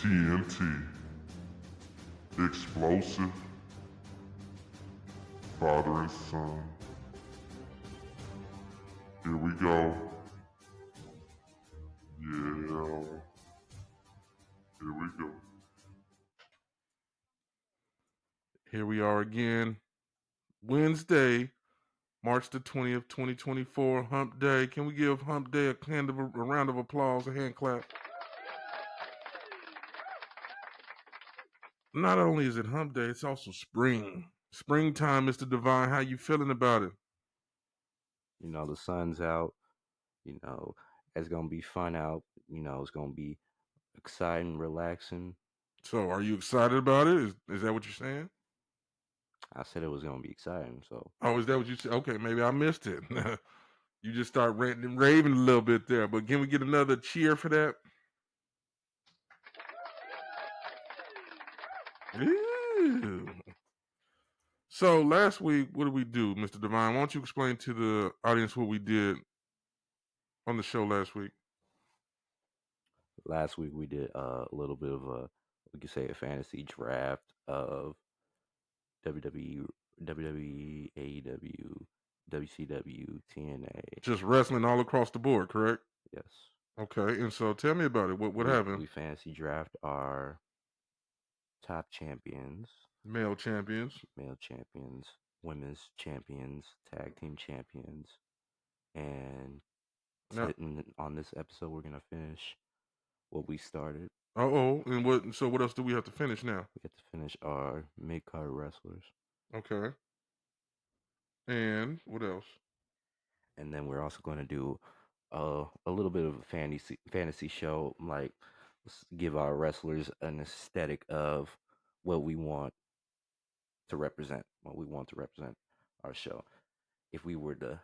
TNT. Explosive. Father and son. Here we go. Yeah. Here we go. Here we are again. Wednesday, March the 20th, 2024, Hump Day. Can we give Hump Day a round of applause, a hand clap? Not only is it Hump Day, it's also spring. Springtime, Mr. Divine. How you feeling about it? The sun's out. It's going to be fun out. It's going to be exciting, relaxing. So, are you excited about it? Is that what you're saying? I said it was going to be exciting. So, Oh, is that what you said? Okay, maybe I missed it. You just start ranting and raving a little bit there. But can we get another cheer for that? Ew. So last week, what did we do, Mr. Divine? Why don't you explain to the audience what we did on the show last week? last week we did a little bit of we could say a fantasy draft of WWE, WWE, AEW, WCW, TNA. Just wrestling all across the board, correct? Yes. Okay, and so tell me about it. What happened? We fantasy draft our top champions, Male champions. male champions, women's champions, tag team champions, and Now, on this episode we're gonna finish what we started. and what? So what else do we have to finish now? We get to finish our mid card wrestlers, Okay, and what else? and then we're also going to do a little bit of a fantasy show. Like, let's give our wrestlers an aesthetic of what we want to represent. What we want to represent our show. If we were to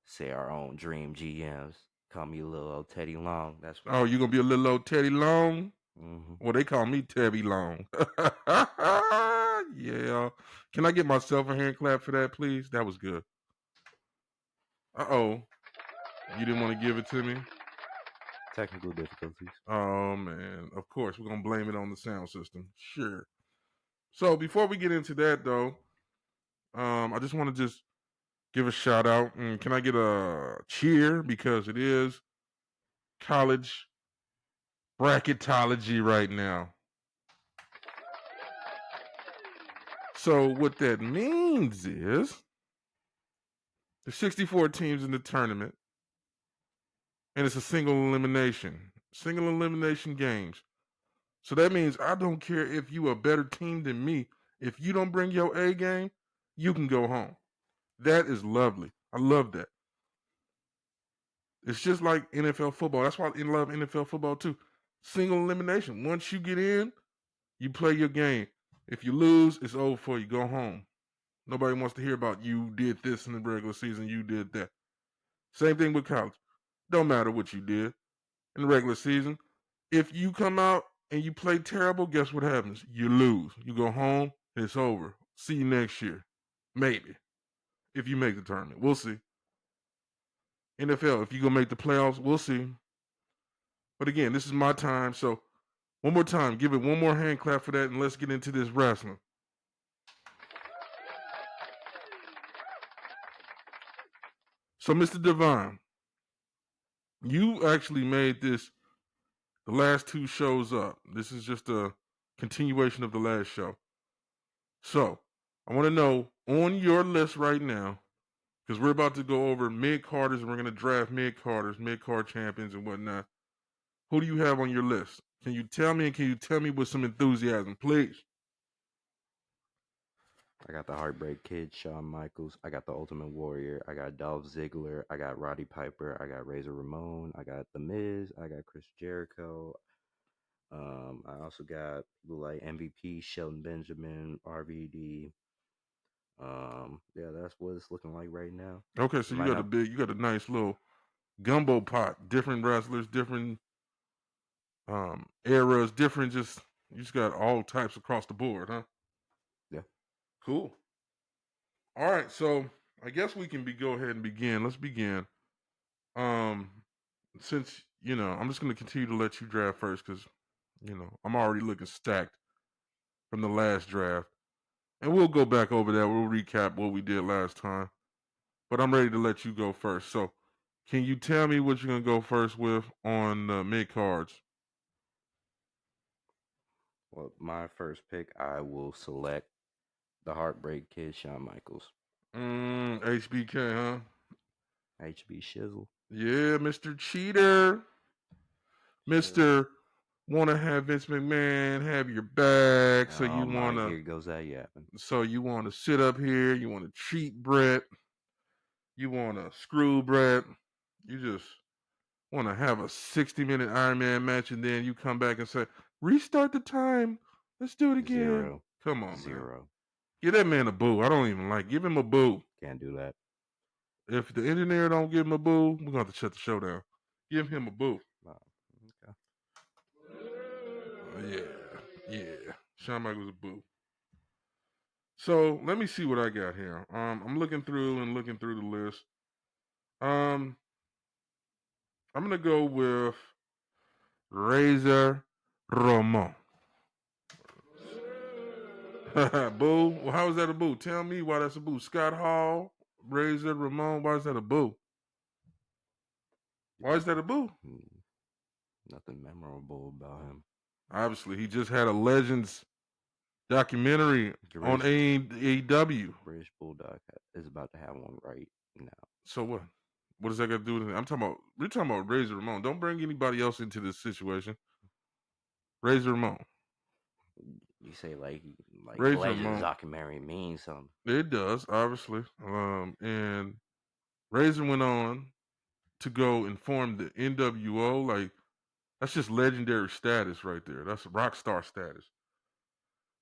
say our own dream GMs, call me little old Teddy Long. That's what. Oh, you gonna be a little old Teddy Long? Mm-hmm. Well, they call me Teddy Long. Yeah. Can I get myself a hand clap for that, please? That was good. Uh-oh. You didn't want to give it to me? Technical difficulties. Oh, man. Of course, we're going to blame it on the sound system. Sure. So before we get into that, though, I just want to just give a shout out. And can I get a cheer? Because it is college bracketology right now. So what that means is there's 64 teams in the tournament, and it's a single elimination games. So that means I don't care if you a better team than me. If you don't bring your A game, you can go home. That is lovely. I love that. It's just like NFL football. That's why I love NFL football too. Single elimination. Once you get in, you play your game. If you lose, it's over for you. Go home. Nobody wants to hear about you did this in the regular season, you did that. Same thing with college. Don't matter what you did in the regular season. If you come out and you play terrible, guess what happens? You lose. You go home, it's over. See you next year. Maybe. If you make the tournament. We'll see. NFL, if you go make the playoffs, we'll see. But again, this is my time, so one more time, give it one more hand clap for that, and let's get into this wrestling. So, Mr. Divine, you actually made this the last two shows up. This is just a continuation of the last show. So, I want to know on your list right now, because we're about to go over mid-carders and we're going to draft mid-carders, mid-card champions and whatnot. Who do you have on your list? Can you tell me, and can you tell me with some enthusiasm, please? I got the Heartbreak Kid, Shawn Michaels. I got the Ultimate Warrior. I got Dolph Ziggler. I got Roddy Piper. I got Razor Ramon. I got The Miz. I got Chris Jericho. I also got people like MVP, Shelton Benjamin, RVD. Yeah, that's what it's looking like right now. Okay, so you got a nice little gumbo pot, different wrestlers, different eras, different you just got all types across the board, huh? Yeah. Cool. All right, so I guess we can go ahead and begin. Let's begin. Um, since I'm just going to continue to let you draft first because I'm already looking stacked from the last draft. And we'll go back over that. We'll recap what we did last time. But I'm ready to let you go first. So, can you tell me what you're going to go first with on mid cards? Well, my first pick, I will select the Heartbreak Kid, Shawn Michaels. HBK, huh? HB Shizzle. Yeah, Mr. Cheater. Mr. Want to have Vince McMahon have your back. So you want to. Here goes that yapping. So you want to sit up here. You want to cheat Brett. You want to screw Brett. You just want to have a 60-minute Iron Man match, and then you come back and say, restart the time. Let's do it again. 0. Come on, 0. man. Give that man a boo. I don't even like. Give him a boo. Can't do that. If the engineer don't give him a boo, we're going to have to shut the show down. Give him a boo. Okay. Yeah. Shawn Michaels a boo. So let me see what I got here. I'm looking through the list. I'm gonna go with Razor Ramon. Boo. Well, how is that a boo? Tell me why that's a boo. Scott Hall, Razor Ramon. Why is that a boo? Why is that a boo? Nothing memorable about him. Obviously, he just had a Legends documentary on AEW. British Bulldog is about to have one right now. So what? What does that got to do with it? We're talking about Razor Ramon. Don't bring anybody else into this situation. Razor Ramon. You say like Razor Legends Ramon. documentary means something. It does, obviously. And Razor went on to go and form the NWO. Like, that's just legendary status right there. That's rock star status.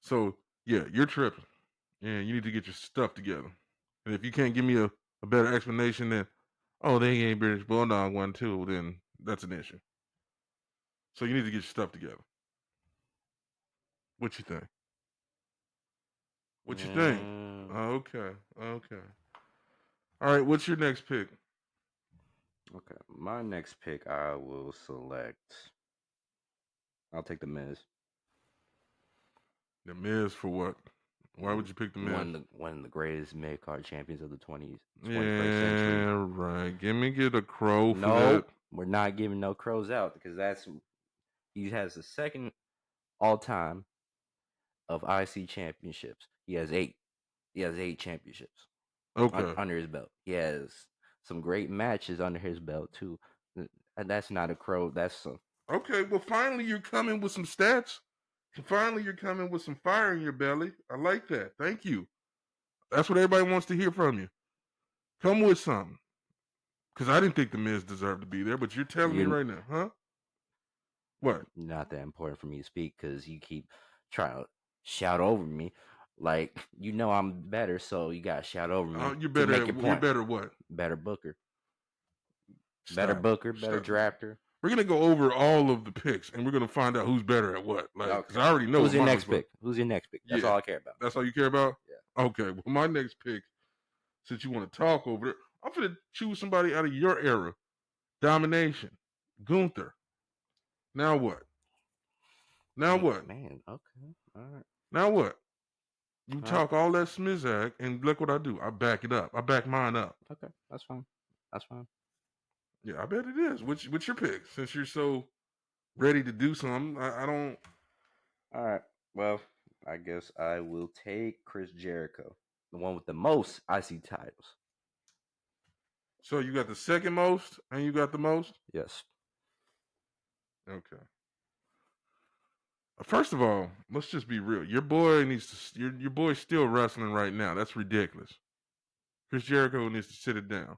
So, yeah, you're tripping. And you need to get your stuff together. And if you can't give me a better explanation than, oh, they ain't British Bulldog one too, then that's an issue. So you need to get your stuff together. What you think? What you think? Okay. All right, what's your next pick? Okay, my next pick, I will select. I'll take the Miz. The Miz for what? Why would you pick the Miz? One of the greatest mid-card champions of the 21st century. Yeah, right. Get a crow for that. No, we're not giving no crows out because he has the second all-time of IC championships. He has 8. He has 8 championships. Okay. Under his belt. He has some great matches under his belt too. And that's not a crow. That's Okay. Well, finally you're coming with some stats. Finally you're coming with some fire in your belly. I like that. Thank you. That's what everybody wants to hear from you. Come with something. Because I didn't think the Miz deserved to be there, but you're telling me right now, huh? What? Not that important for me to speak because you keep trying to shout over me. Like, I'm better, so you got to shout over me. You're better at you're better what? Better booker. Stop. Better booker, better drafter. We're going to go over all of the picks, and we're going to find out who's better at what. Like, because I already know. Who's your next pick? Who's your next pick? That's all I care about. That's all you care about? Yeah. Okay. Well, my next pick, since you want to talk over it, I'm going to choose somebody out of your era. Domination. Gunther. Now what? What? Man, okay. All right. Now what? You talk all that smizag, and look what I do. I back it up. I back mine up. Okay. That's fine. Yeah, I bet it is. What's your pick? Since you're so ready to do something, I don't. All right. Well, I guess I will take Chris Jericho, the one with the most IC titles. So you got the second most, and you got the most? Yes. Okay. First of all, let's just be real. Your boy needs to. Your boy's still wrestling right now. That's ridiculous. Chris Jericho needs to sit it down,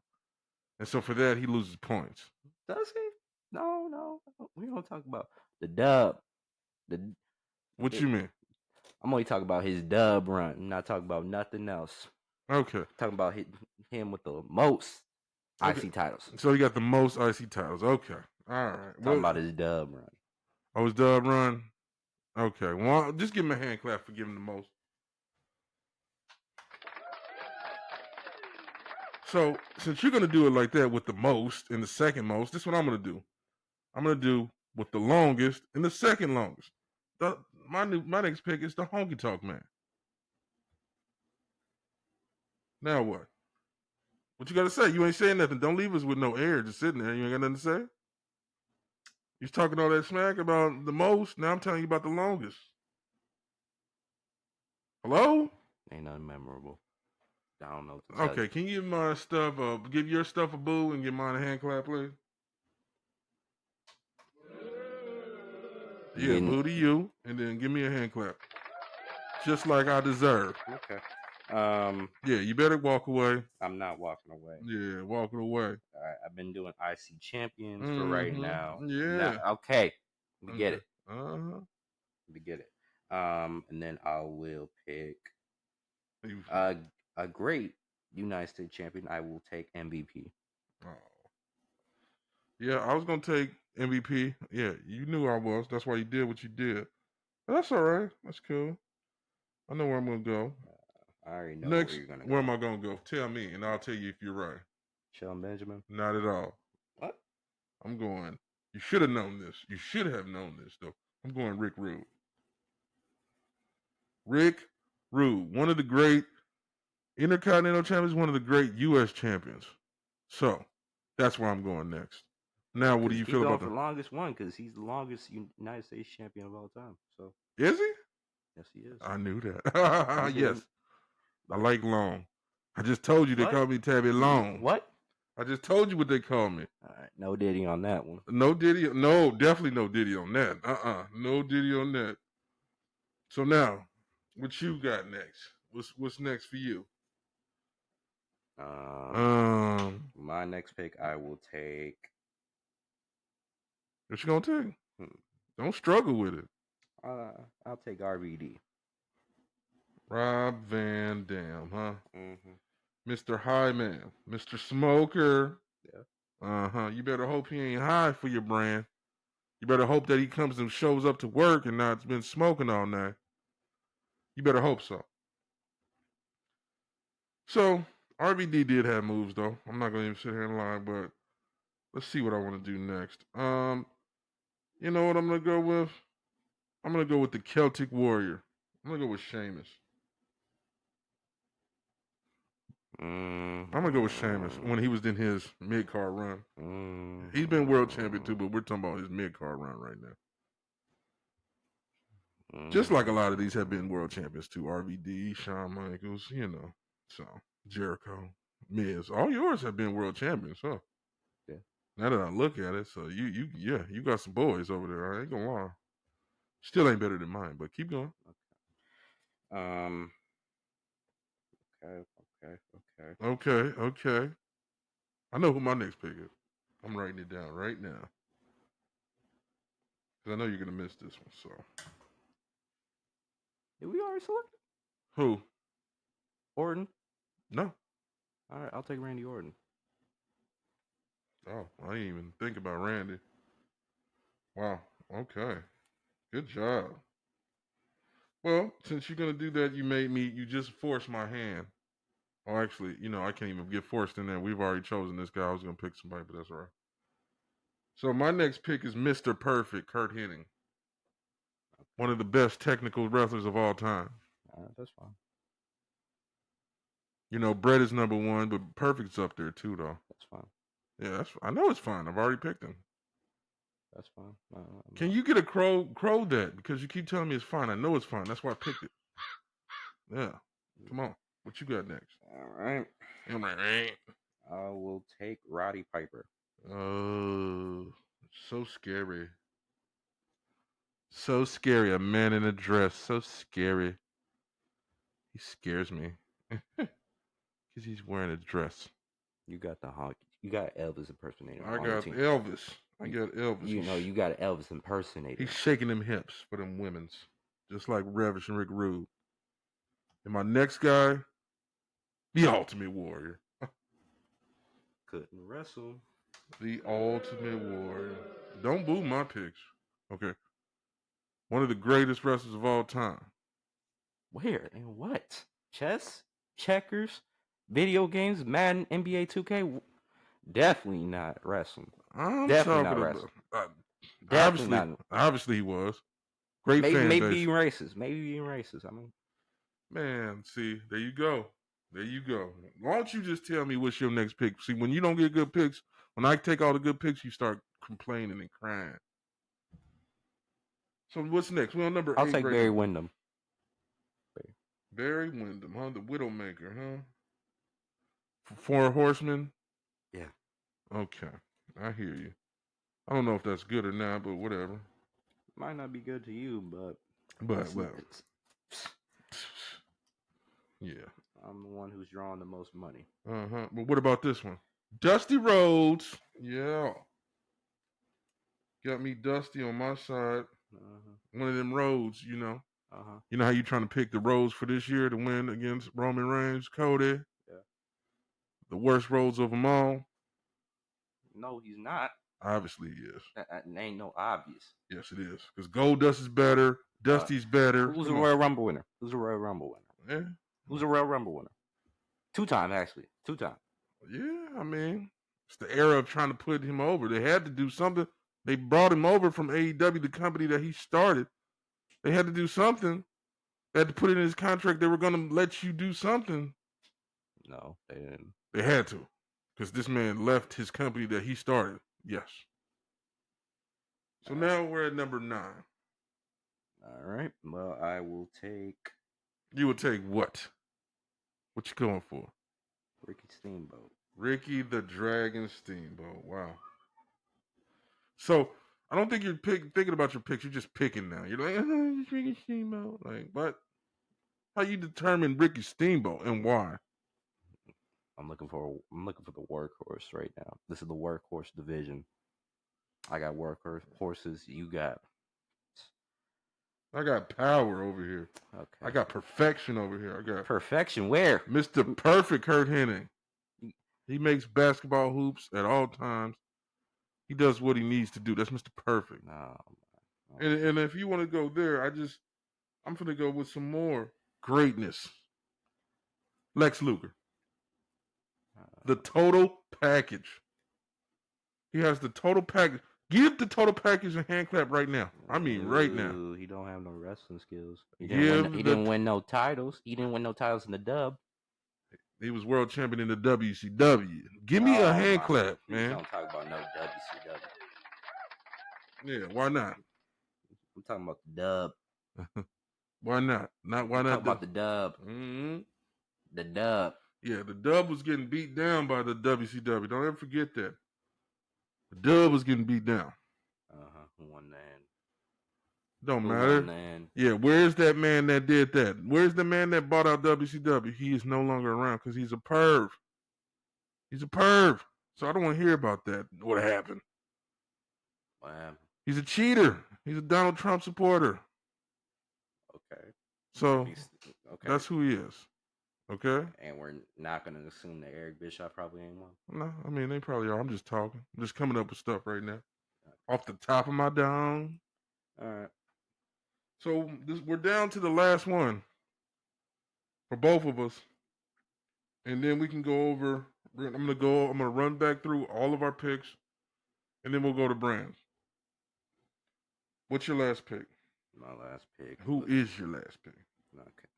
and so for that he loses points. Does he? No. We don't talk about the dub. What you mean? I'm only talking about his dub run. I'm not talking about nothing else. Okay. Talking about him with the most IC titles. So he got the most IC titles. Okay. All right. Talking about his dub run. Oh, his dub run? Okay. Well, just give him a hand clap for giving the most. So, since you're going to do it like that with the most and the second most, this is what I'm going to do. I'm going to do with the longest and the second longest. My next pick is the Honky Tonk Man. Now what? What you got to say? You ain't saying nothing. Don't leave us with no air, just sitting there. You ain't got nothing to say. You're talking all that smack about the most. Now I'm telling you about the longest. Hello? Ain't nothing memorable. I don't know what to tell Okay, you. can you give my stuff give your stuff a boo and give mine a hand clap, please? Yeah, boo to you, and then give me a hand clap. Just like I deserve. Okay. Yeah, you better walk away. I'm not walking away. Yeah, walking away. All right, I've been doing IC Champions for right now. Yeah. Okay. We get it. Uh-huh. We get it. And then I will pick a great United States champion. I will take MVP. Oh. Yeah, I was gonna take MVP. Yeah, you knew I was. That's why you did what you did. But that's all right. That's cool. I know where I'm gonna go. I already know Next, where you're gonna where go. am I gonna go? Tell me, and I'll tell you if you're right. Shelton Benjamin? Not at all. What? I'm going. You should have known this. You should have known this, though. I'm going Rick Rude. Rick Rude, one of the great Intercontinental champions, one of the great U.S. champions. So that's where I'm going next. Now, what do you feel about the longest one? Because he's the longest United States champion of all time. So is he? Yes, he is. I knew that. Yes, I like long. I just told you they call me Tabby Long. What? I just told you what they call me. All right, no Diddy on that one. No Diddy. No, definitely no Diddy on that. No Diddy on that. So now, what you got next? What's next for you? My next pick, I will take. What you gonna take? Don't struggle with it. I'll take RVD. Rob Van Dam, huh? Mm-hmm. Mr. High Man, Mr. Smoker. Yeah. You better hope he ain't high for your brand. You better hope that he comes and shows up to work and not been smoking all night. You better hope so. So RVD did have moves though. I'm not gonna even sit here and lie, but let's see what I want to do next. You know what I'm gonna go with? I'm gonna go with the Celtic Warrior. I'm gonna go with Sheamus. I'm gonna go with Sheamus when he was in his mid card run. He's been world champion too, but we're talking about his mid card run right now. Just like a lot of these have been world champions too. RVD, Shawn Michaels, so Jericho, Miz. All yours have been world champions, huh? Yeah. Now that I look at it, so you got some boys over there. I ain't gonna lie. Still ain't better than mine, but keep going. Okay. I know who my next pick is. I'm writing it down right now. Because I know you're going to miss this one, so. Did we already select it? Who? Orton? No. All right, I'll take Randy Orton. Oh, I didn't even think about Randy. Wow. Okay. Good job. Well, since you're going to do that, you just forced my hand. Oh, actually, I can't even get forced in there. We've already chosen this guy. I was going to pick somebody, but that's all right. So my next pick is Mr. Perfect, Kurt Hennig. One of the best technical wrestlers of all time. That's fine. Brett is number one, but Perfect's up there too, though. That's fine. Yeah, I know it's fine. I've already picked him. That's fine. Can you get a crow that? Because you keep telling me it's fine. I know it's fine. That's why I picked it. Yeah. Come on. What you got next? All right. I will take Roddy Piper. Oh, so scary. So scary. A man in a dress. So scary. He scares me. Because he's wearing a dress. You got the honk. You got Elvis impersonator. I got Elvis. You got Elvis impersonator. He's shaking them hips for them women's. Just like Ravish and Rick Rude. And my next guy, the Ultimate Warrior. Couldn't wrestle. The Ultimate Warrior. Don't boo my picks. Okay. One of the greatest wrestlers of all time. Where and what? Chess? Checkers? Video games? Madden? NBA 2K? Definitely not wrestling. I'm Definitely talking not about wrestling. obviously he was. Great maybe fan maybe base. being racist. Maybe being racist. I mean, Man, see, there you go. There you go. Why don't you just tell me what's your next pick? See, when you don't get good picks, when I take all the good picks, you start complaining and crying. So what's next? We're on number I'll 8 take right Barry now. Windham. Barry Windham, huh? The Widowmaker, huh? Four Horsemen? Yeah. Okay. I hear you. I don't know if that's good or not, but whatever. Might not be good to you, but But, well. Yeah. I'm the one who's drawing the most money. Uh-huh. But what about this one? Dusty Rhodes. Yeah. Got me Dusty on my side. One of them roads, you know. You know how you trying to pick the roads for this year to win against Roman Reigns, Cody? Yeah. The worst roads of them all? No, he's not. Obviously, he is. That ain't no obvious. Yes, it is. Because Goldust is better. Dusty's better. Who's a Royal Rumble winner? Who's a Royal Rumble winner? Yeah. Who's a Royal Rumble winner? 2 times, actually. 2 times. Yeah, I mean, it's the era of trying to put him over. They had to do something. They brought him over from AEW, the company that he started. They had to do something. They had to put it in his contract. They were going to let you do something. No, they didn't. They had to. Because this man left his company that he started. Yes. So now we're at number 9. All right. Well, I will take... You would take what? What you going for? Ricky Steamboat. Ricky the Dragon Steamboat. Wow. So, I don't think you're thinking about your picks. You're just picking now. You're like, it's Ricky Steamboat. Like, but how you determine Ricky Steamboat and why? I'm looking for the workhorse right now. This is the workhorse division. I got horses. You got... I got power over here. Okay. I got perfection over here. I got perfection. Where? Mr. Perfect Kurt Hennig. He makes basketball hoops at all times. He does what he needs to do. That's Mr. Perfect. No. And if you want to go there, I'm going to go with some more greatness. Lex Luger. The total package. He has the total package. Give the total package a hand clap right now. I mean, right now. He don't have no wrestling skills. He didn't win no titles. He didn't win no titles in the dub. He was world champion in the WCW. Give me a hand clap, man. Don't talk about no WCW. Yeah, why not? We're talking about the dub. Why not? Why not? Talk about the dub. Mm-hmm. The dub. Yeah, the dub was getting beat down by the WCW. Don't ever forget that. The dub was getting beat down. Who won that? Don't matter. Yeah, where's that man that did that? Where's the man that bought out WCW? He is no longer around because he's a perv. He's a perv. So I don't want to hear about that. What happened? What happened? He's a cheater. He's a Donald Trump supporter. Okay. So that's who he is. Okay? And we're not going to assume that Eric Bischoff probably ain't one? No, I mean, they probably are. I'm just talking. I'm just coming up with stuff right now. Off the top of my dome. All right. So we're down to the last one for both of us. And then we can go over. I'm gonna run back through all of our picks. And then we'll go to brands. What's your last pick? My last pick. Who is your last pick? Okay.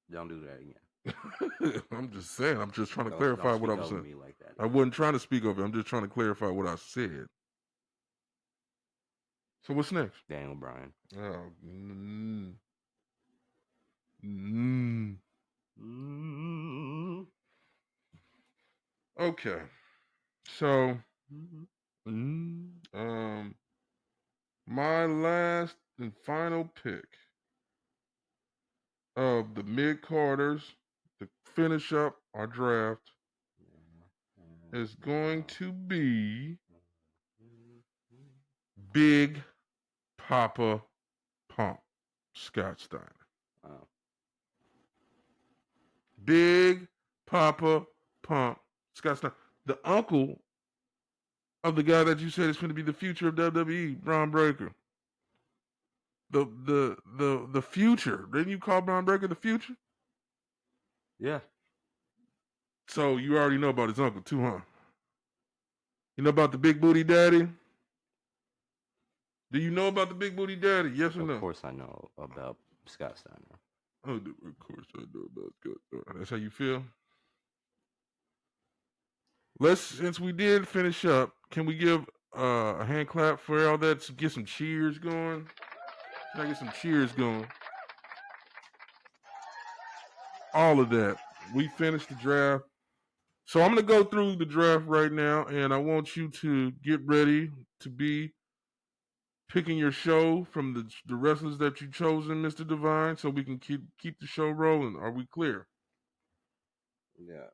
Don't do that again. I'm just saying. I'm just trying to clarify what I was saying. Like that. I wasn't trying to speak over. I'm just trying to clarify what I said. So what's next? Daniel Bryan. Oh. Okay. So, my last and final pick of the mid-carders to finish up our draft is going to be Big Papa Pump, Scott Steiner. Oh. Big Papa Pump, Scott Steiner. The uncle of the guy that you said is going to be the future of WWE, Braun Breaker. The future. Didn't you call Braun Breaker the future? Yeah. So you already know about his uncle too, huh? You know about the big booty daddy? Do you know about the Big Booty Daddy? Yes or Of no? course, I know about Scott Steiner. Oh, of course I know about Scott. That's how you feel. Since we did finish up, can we give a hand clap for all that? Get some cheers going. Can I get some cheers going? All of that. We finished the draft. So I'm going to go through the draft right now, and I want you to get ready to be picking your show from the wrestlers that you've chosen, Mr. Divine, so we can keep the show rolling. Are we clear? Yeah,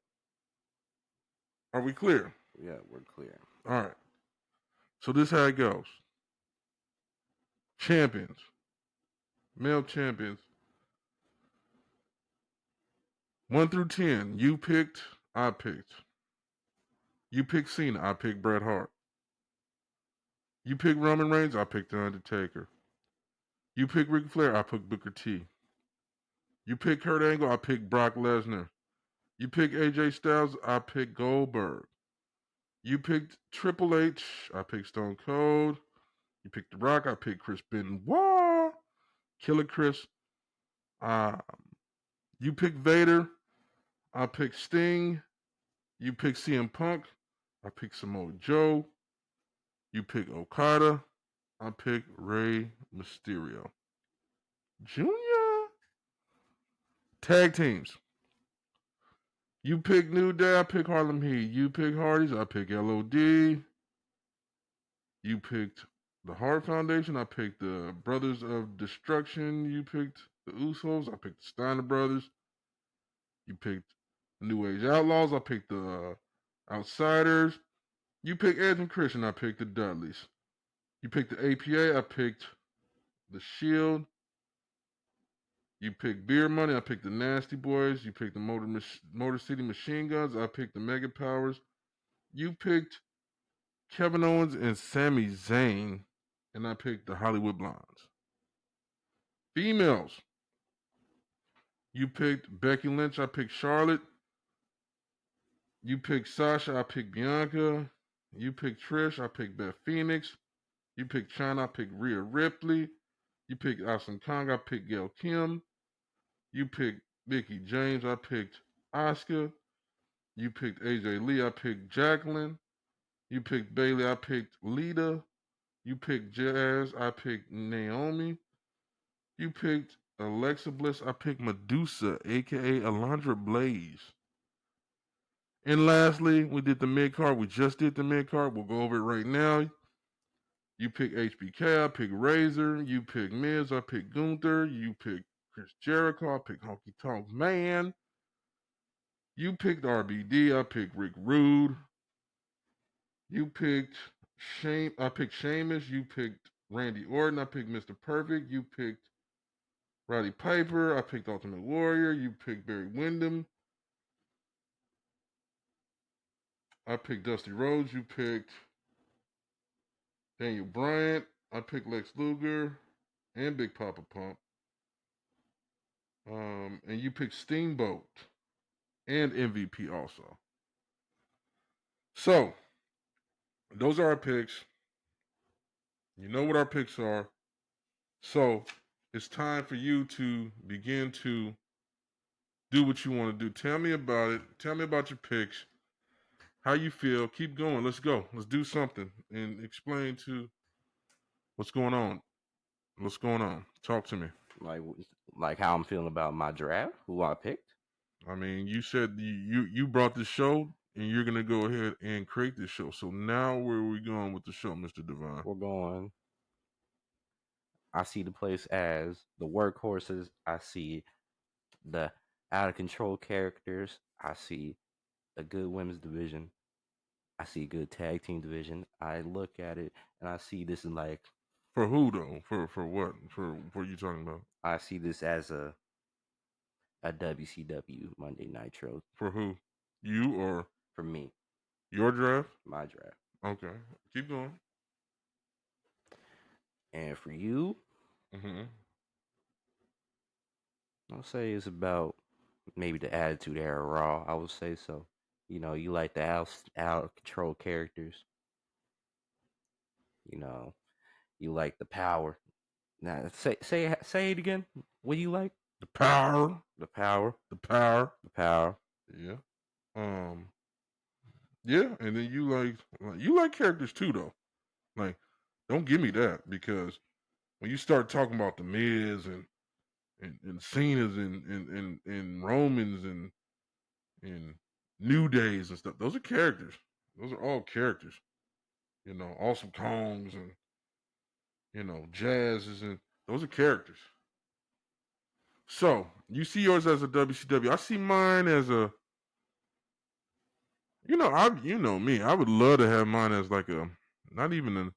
Are we clear? yeah, we're clear. All right. So this is how it goes. Champions. Male champions. 1 through 10. You picked, I picked. You picked Cena, I picked Bret Hart. You picked Roman Reigns, I picked The Undertaker. You picked Ric Flair, I picked Booker T. You picked Kurt Angle, I picked Brock Lesnar. You picked AJ Styles, I picked Goldberg. You picked Triple H, I picked Stone Cold. You picked The Rock, I picked Chris Benoit. Killer Chris. You picked Vader, I picked Sting. You picked CM Punk, I picked Samoa Joe. You picked Okada, I picked Rey Mysterio. Junior. Tag teams. You pick New Day, I pick Harlem Heat. You pick Hardys, I pick LOD. You picked the Hart Foundation, I picked the Brothers of Destruction. You picked the Usos, I picked the Steiner Brothers. You picked the New Age Outlaws, I picked the Outsiders. You picked Edge and Christian, I picked the Dudleys. You picked the APA, I picked the Shield. You picked Beer Money, I picked the Nasty Boys. You picked the Motor City Machine Guns, I picked the Mega Powers. You picked Kevin Owens and Sami Zayn, and I picked the Hollywood Blondes. Females. You picked Becky Lynch, I picked Charlotte. You picked Sasha, I picked Bianca. You picked Trish, I picked Beth Phoenix. You picked China, I picked Rhea Ripley. You picked Awesome Kong, I picked Gail Kim. You picked Mickey James, I picked Asuka. You picked AJ Lee, I picked Jacqueline. You picked Bailey, I picked Lita. You picked Jazz, I picked Naomi. You picked Alexa Bliss, I picked Medusa, aka Alundra Blaze. And lastly, we did the mid card. We just did the mid card. We'll go over it right now. You picked HBK, I picked Razor. You picked Miz, I picked Gunther. You picked Chris Jericho, I picked Honky Tonk Man. You picked RBD, I picked Rick Rude. You picked I picked Sheamus. You picked Randy Orton. I picked Mr. Perfect. You picked Roddy Piper. I picked Ultimate Warrior. You picked Barry Windham. I picked Dusty Rhodes. You picked Daniel Bryant. I picked Lex Luger and Big Papa Pump. And you picked Steamboat and MVP also. So, those are our picks. You know what our picks are. So, it's time for you to begin to do what you want to do. Tell me about it. Tell me about your picks. How you feel. Keep going. Let's go. Let's do something and explain to what's going on. What's going on? Talk to me. Like how I'm feeling about my draft, who I picked. I mean, you said you brought the show and you're gonna go ahead and create this show. So now where are we going with the show, Mr. Divine? We're going. I see the place as the workhorses. I see the out of control characters. I see a good women's division. I see a good tag team division. I look at it and I see this is like For who though? For what? For what are you talking about? I see this as a WCW Monday Nitro For who? You or for me, your draft? my draft. Okay. Keep going. And for you, Mm-hmm. I'll say it's about maybe the Attitude Era Raw. I would say so. You know, you like the out of control characters. You know, You like the power. Now say it again. What do you like? The power. The power. The power. The power. Yeah. Yeah, and then you like characters too, though. Like, don't give me that, because when you start talking about the Miz and Cena's and Romans and New Days and stuff, those are characters. Those are all characters. Awesome Kongs and Jazzes, and those are characters. So you see yours as a WCW. I see mine as a. You know me. I would love to have mine as like a, not even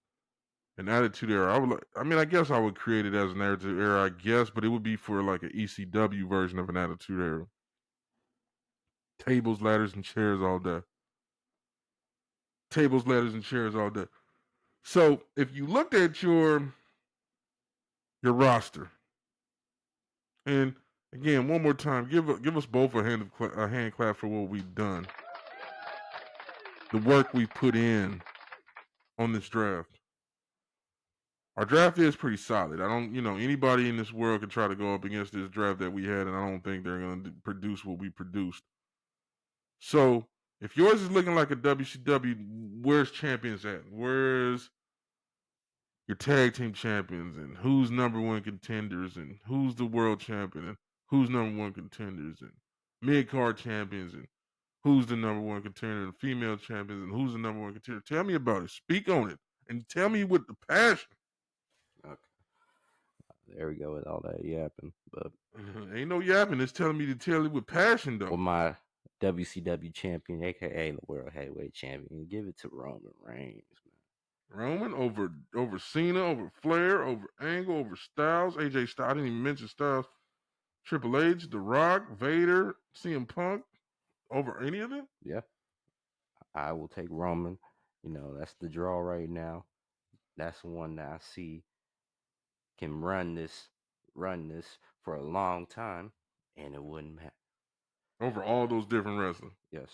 an attitude era. I guess I would create it as an attitude era, I guess, but it would be for like an ECW version of an attitude era. Tables, ladders, and chairs all day. Tables, ladders, and chairs all day. So if you looked at your roster, and again, one more time, give us both a hand clap for what we've done, the work we put in on this draft. Our draft is pretty solid. I don't, anybody in this world can try to go up against this draft that we had, and I don't think they're going to produce what we produced. So if yours is looking like a WCW, where's champions at? Where's your tag team champions, and who's number one contenders, and who's the world champion, and who's number one contenders, and mid-card champions, and who's the number one contender, and female champions, and who's the number one contender? Tell me about it. Speak on it. And tell me with the passion. Okay. There we go with all that yapping. But ain't no yapping. It's telling me to tell it with passion, though. With my WCW champion, aka the World Heavyweight Champion, give it to Roman Reigns, man. Roman over Cena, over Flair, over Angle, over Styles, AJ Styles. I didn't even mention Styles. Triple H, The Rock, Vader, CM Punk, over any of them? Yeah. I will take Roman. That's the draw right now. That's the one that I see can run this for a long time, and it wouldn't matter. Over all those different wrestlers? Yes.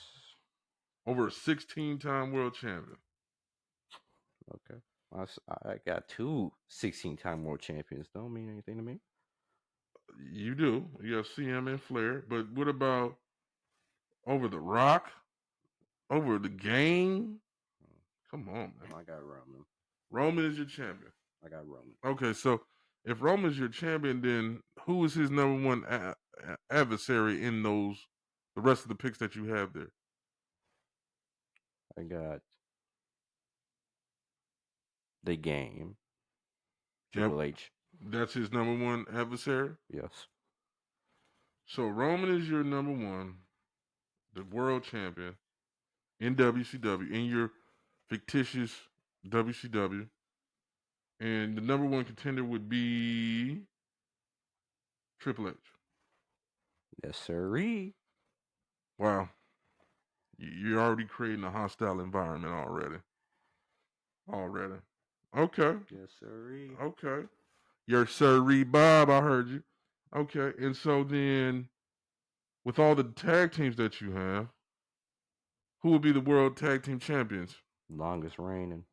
Over a 16-time world champion? Okay. I got 2 16-time world champions. Don't mean anything to me. You do. You have CM and Flair. But what about over The Rock? Over the Game? Come on, man. I got Roman. Roman is your champion. I got Roman. Okay, so if Roman's your champion, then who is his number one adversary in the rest of the picks that you have there? I got The Game. Triple H. That's his number one adversary? Yes. So Roman is your number one, the world champion in WCW, in your fictitious WCW. And the number one contender would be Triple H. Yes, sirree. Wow. You're already creating a hostile environment already. Okay. Yes, sirree. Okay. Yes, sirree, Bob. I heard you. Okay. And so then, with all the tag teams that you have, who will be the world tag team champions? Longest reigning.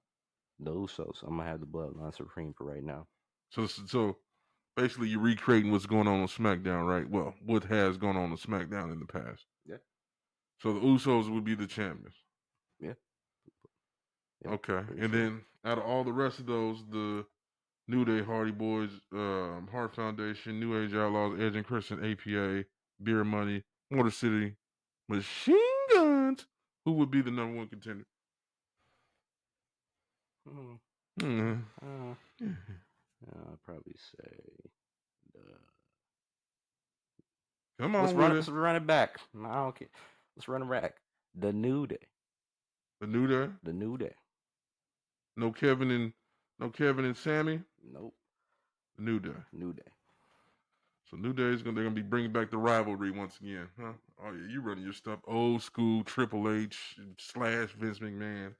The Usos. I'm going to have the Bloodline Supreme for right now. So basically you're recreating what's going on SmackDown, right? Well, what has gone on SmackDown in the past. Yeah. So the Usos would be the champions. Yeah. Okay. And then out of all the rest of those, the New Day, Hardy Boys, Hart Foundation, New Age Outlaws, Edge and Christian, APA, Beer Money, Motor City, Machine Guns, who would be the number one contender? I'd probably say Come on, let's run it back. I don't care. Let's run it back. The New Day. The New Day. The New Day. No Kevin and Sammy. Nope. The New Day. New Day. So New Day they're gonna be bringing back the rivalry once again, huh? Oh yeah, you running your stuff old school Triple H / Vince McMahon.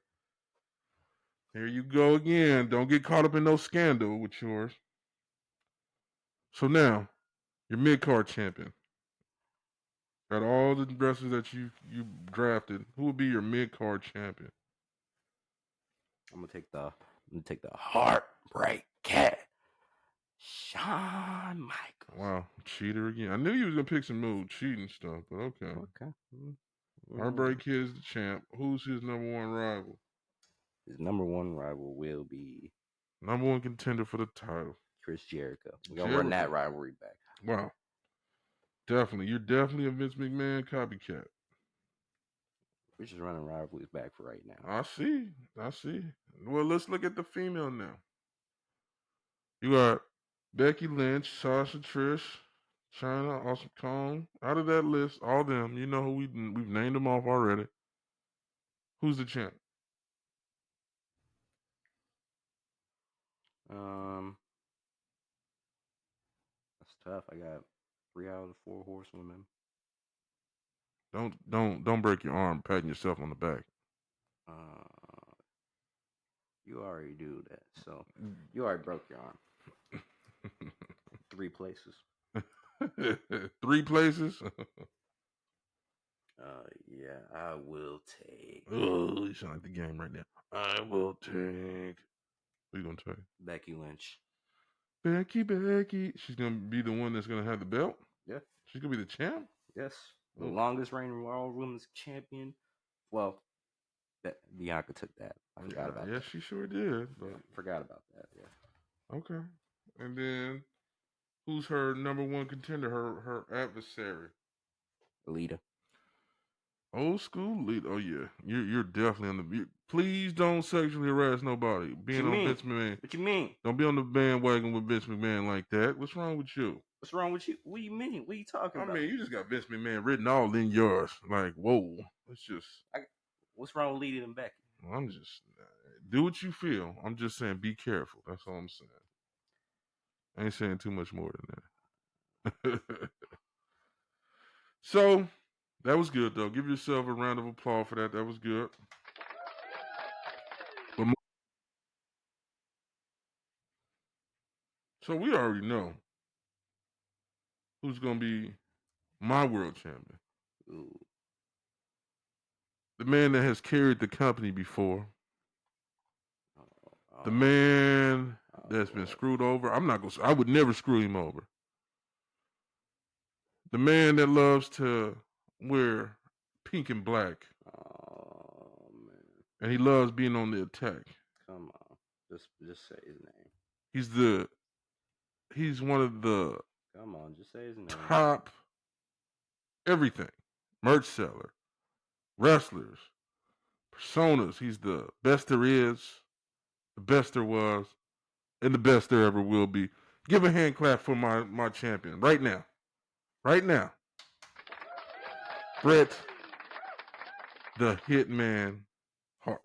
Here you go again. Don't get caught up in no scandal with yours. So now, your mid-card champion. Got all the wrestlers that you drafted. Who will be your mid-card champion? I'm gonna take the heartbreak cat, Shawn Michaels. Wow, cheater again. I knew you was gonna pick some old cheating stuff, but okay. Okay. Heartbreak Kid is the champ. Who's his number one rival? His number one rival will be Number one contender for the title. Chris Jericho. We're gonna run that rivalry back. Wow. Definitely. You're definitely a Vince McMahon copycat. We're just running rivalries back for right now. I see. Well, let's look at the female now. You got Becky Lynch, Sasha, Trish, China, Awesome Kong. Out of that list, all them, you know who we've named them off already. Who's the champ? That's tough. I got 3 out of the 4 horsewomen. Don't break your arm patting yourself on the back. You already do that, so you already broke your arm. 3 places. 3 places? Yeah, I will take. Oh, you sound like the game right now. I will take. Who you gonna take? Becky Lynch. Becky. She's gonna be the one that's gonna have the belt. Yeah. She's gonna be the champ. Yes, the longest reigning Raw Women's Champion. Well, Bianca took that. I forgot about that. Yeah, she sure did. But forgot about that. Yeah. Okay. And then, who's her number one contender? Her adversary. Lita. Old school Lita. Oh yeah, you're definitely on the. Please don't sexually harass nobody. Being on Vince McMahon. What you mean? Don't be on the bandwagon with Vince McMahon like that. What's wrong with you? What's wrong with you? What do you mean? What are you talking about? I mean, you just got Vince McMahon written all in yours. Like, whoa. It's just. What's wrong with Lita and Becky? I'm just. Do what you feel. I'm just saying, be careful. That's all I'm saying. I ain't saying too much more than that. So, that was good, though. Give yourself a round of applause for that. That was good. So, we already know who's going to be my world champion. Ooh. The man that has carried the company before. The man that's been screwed over. I would never screw him over. The man that loves to wear pink and black. Oh, man. And he loves being on the attack. Come on. Just say his name. He's one of the Come on, just say his name. Top everything. Merch seller. Wrestlers. Personas. He's the best there is, the best there was, and the best there ever will be. Give a hand clap for my champion right now. Right now. Bret the Hitman Hart.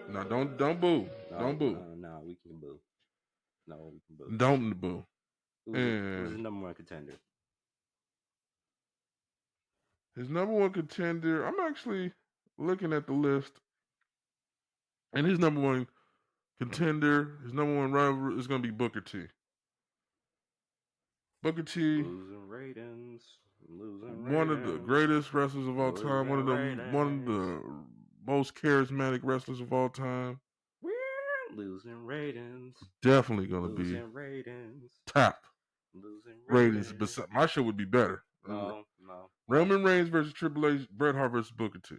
No, don't boo. Don't boo. No, we can boo. No, we can boo. Don't boo. Who's his number one contender? His number one contender, I'm actually looking at the list. And his number one contender, his number one rival is going to be Booker T. Booker T. Losing ratings. One of the greatest wrestlers of all time. One of the most charismatic wrestlers of all time. We're losing ratings. Definitely going to be top ratings. But my show would be better. No. Roman Reigns versus Triple H. Bret Hart versus Booker T.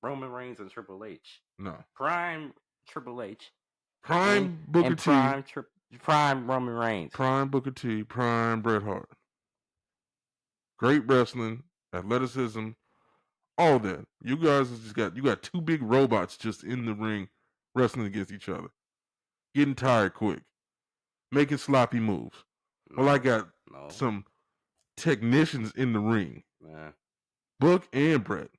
Roman Reigns and Triple H. No. Prime Triple H. Prime Booker T. Prime Roman Reigns. Prime Booker T. Prime Bret Hart. Great wrestling, athleticism, all that. You guys you got 2 big robots just in the ring wrestling against each other. Getting tired quick. Making sloppy moves. Well, I got some technicians in the ring. Book and Bret.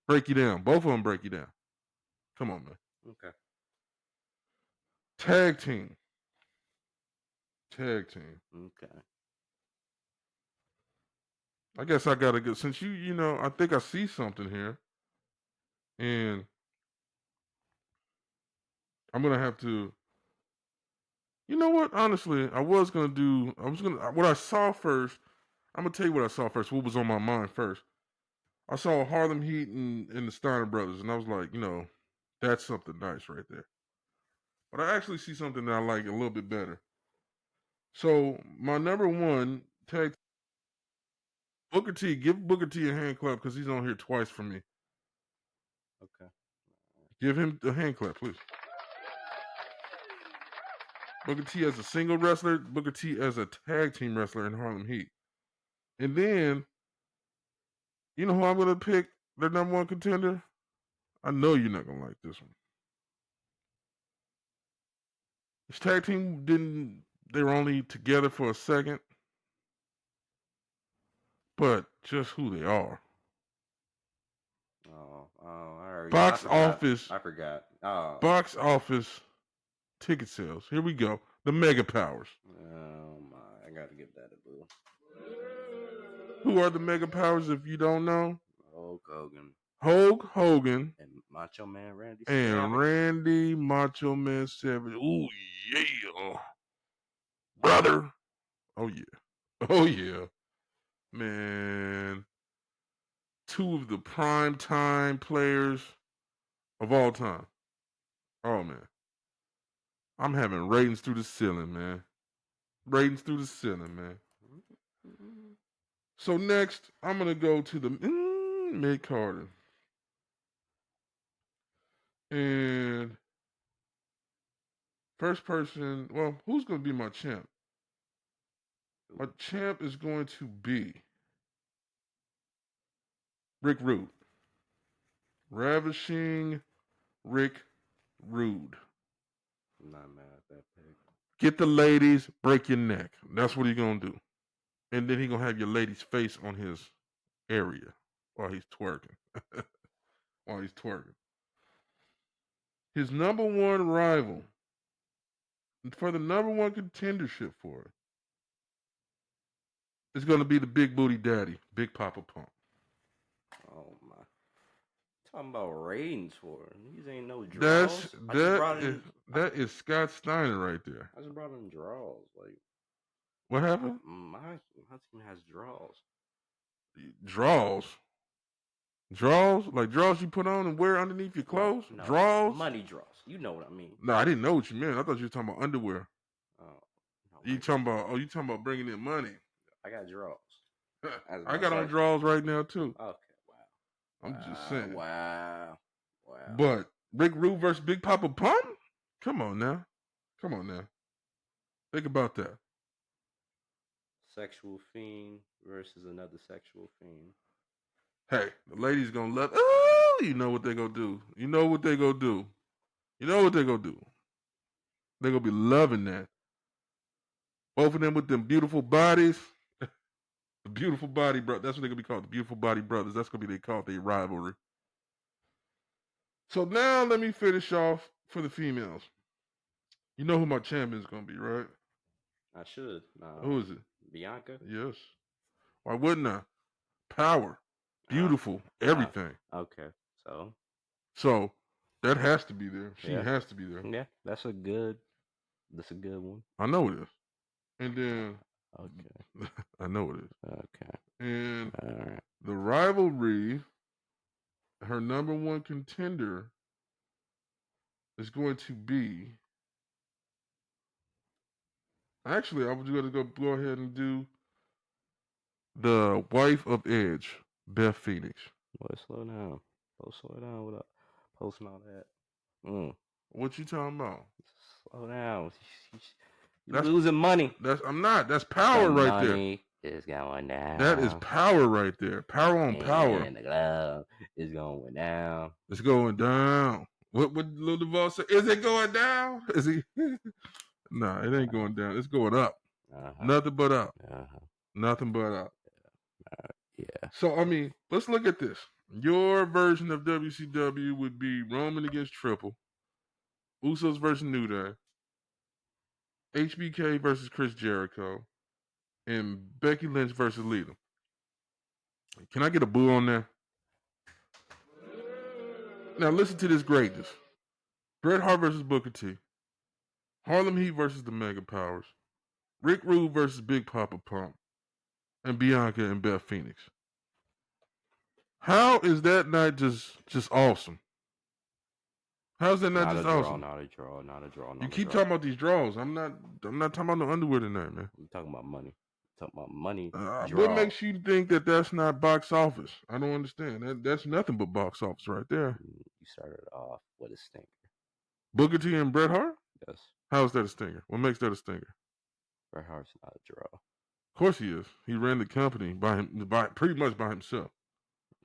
Break you down. Both of them break you down. Come on, man. Okay. Tag team. Okay. I guess I gotta go since I think I see something here. And I'm gonna have to. You know what? Honestly, what I saw first. I'm gonna tell you what I saw first. What was on my mind first? I saw Harlem Heat and the Steiner Brothers, and I was like, that's something nice right there. But I actually see something that I like a little bit better. So my number one tag, Booker T. Give Booker T a hand clap because he's on here twice for me. Okay. Give him a hand clap, please. Booker T as a single wrestler, Booker T as a tag team wrestler in Harlem Heat. And then, you know who I'm going to pick their number one contender? I know you're not going to like this one. This tag team they were only together for a second, but just who they are. Box office ticket sales. Here we go. The Mega Powers. Oh my! I gotta give that a boo. Who are the Mega Powers? If you don't know, Hulk Hogan and Macho Man Randy and Savage. Randy Macho Man Savage. Ooh yeah, brother. Oh yeah, man. Two of the prime time players of all time. Oh man, I'm having ratings through the ceiling, man. Ratings through the ceiling, man. So next, I'm gonna go to the mid Carter, and first person. Well, who's gonna be my champ? My champ is going to be Rick Rude. Ravishing Rick Rude. I'm not mad at that pick. Get the ladies, break your neck. That's what he's gonna do. And then he's gonna have your lady's face on his area while he's twerking. His number one rival for the number one contendership for it is gonna be the big booty daddy, Big Papa Pump. Oh my! Talking about ratings for him. These ain't no draws. That is Scott Steiner right there. I just brought in draws. Like what happened? My team has draws. Draws. Draws? Like draws you put on and wear underneath your clothes? No, draws? Money draws. You know what I mean. No, I didn't know what you meant. I thought you were talking about underwear. No, you talking about bringing in money. I got draws. I got on draws right now too. Okay, wow. I'm just saying. Wow. But Rick Rude versus Big Papa Pump? Come on now. Think about that. Sexual fiend versus another sexual fiend. Hey, the ladies gonna love. Oh, you know what they gonna do. They're gonna be loving that. Both of them with them beautiful bodies. The beautiful body brothers. That's what they're gonna be called. The beautiful body brothers. That's gonna be their rivalry. So now let me finish off for the females. You know who my champion is gonna be, right? I should. Who is it? Bianca? Yes. Why wouldn't I? Power. Beautiful. Everything. Okay. So that has to be there. She has to be there. Yeah, that's a good one. I know it is. And then okay. I know it is. Okay. And right. The rivalry, her number one contender is going to be. Actually, I was going to go ahead and do the wife of Edge, Beth Phoenix. Boy, slow down. Slow down without posting all that. What you talking about? Slow down. You're losing money. I'm not. That's power right there. Money is going down. That is power right there. Power on power. And the glove is going down. It's going down. What Lil Duval say? Is it going down? Is he? Nah, it ain't going down. It's going up. Nothing but up. Nothing but up. Yeah. So, I mean, let's look at this. Your version of WCW would be Roman against Triple, Usos versus New Day, HBK versus Chris Jericho, and Becky Lynch versus Lita. Can I get a boo on there? Now, listen to this greatness. Bret Hart versus Booker T. Harlem Heat versus the Mega Powers. Rick Rude versus Big Papa Pump. And Bianca and Beth Phoenix. How is that not just awesome? How's that not Not a just draw, awesome? not a draw, not a draw, not You a keep draw. talking about these draws. I'm not talking about no underwear tonight, man. We talking about money. Talking about money. What Draw. makes you think that that's not box office? I don't understand. That's nothing but box office right there. You started off with a stinker. Booker T and Bret Hart? Yes. How is that a stinger? What makes that a stinger? Bret Hart's not a draw. Of course he is. He ran the company pretty much by himself.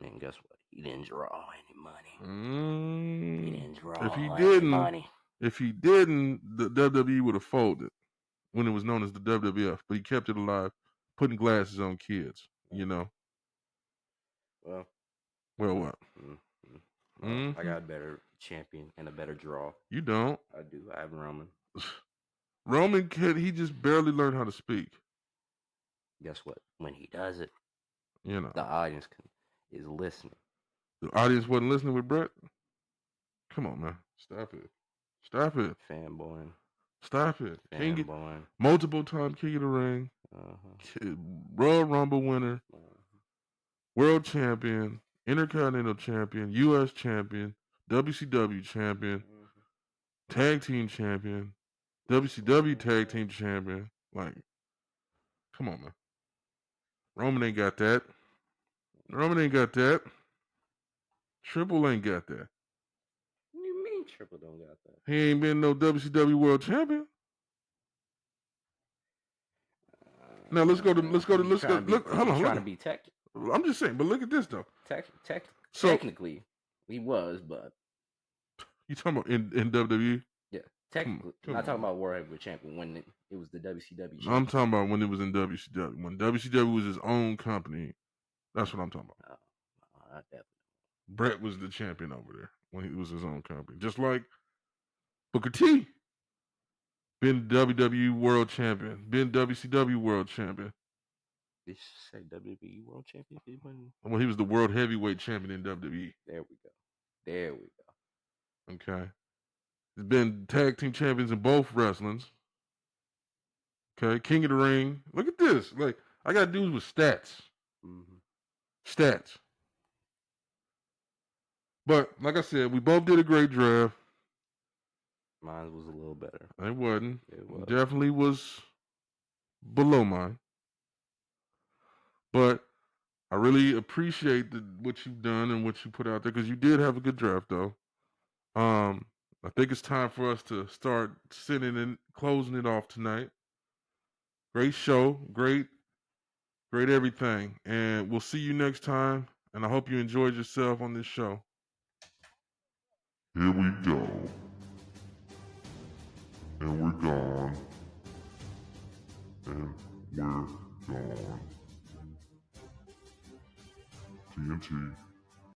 And guess what? He didn't draw any money. Mm, He didn't draw if he any didn't, money. If he didn't, the WWE would have folded when it was known as the WWF. But he kept it alive, putting glasses on kids. You know. Well, what? Well, I got a better champion and a better draw. You don't. I do. I have Roman. Roman he just barely learned how to speak. Guess what? When he does it, you know, the audience is listening. The audience wasn't listening with Bret? Come on, man. Stop it. Stop it. Fanboying. Stop it. Fanboying. Multiple time King of the Ring. Royal Rumble winner. World champion. Intercontinental champion. U.S. champion. WCW champion. Tag team champion. WCW tag team champion. Like, come on, man. Roman ain't got that. Roman ain't got that. Triple ain't got that. What do you mean Triple don't got that? He ain't been no WCW world champion. Now let's go. Look. Hold on. Trying to be technical. I'm just saying, but look at this though. Technically, he was, but you talking about in WWE? Yeah, technically. I'm not talking about World Heavyweight Champion when it was the WCW. Champion. I'm talking about when it was in WCW. When WCW was his own company. That's what I'm talking about. Bret was the champion over there when he was his own company. Just like Booker T. Been WWE World Champion. Been WCW World Champion. Did you say WWE World Champion? Well, he was the World Heavyweight Champion in WWE. There we go. Okay. He's been tag team champions in both wrestlings. Okay. King of the Ring. Look at this. Like, I got dudes with stats. Stats. But, like I said, we both did a great draft. Mine was a little better. It wasn't. It definitely was below mine. But I really appreciate what you've done and what you put out there because you did have a good draft, though. I think it's time for us to start sitting and closing it off tonight. Great show, great everything, and we'll see you next time. And I hope you enjoyed yourself on this show. Here we go. And we're gone. And we're gone. TNT.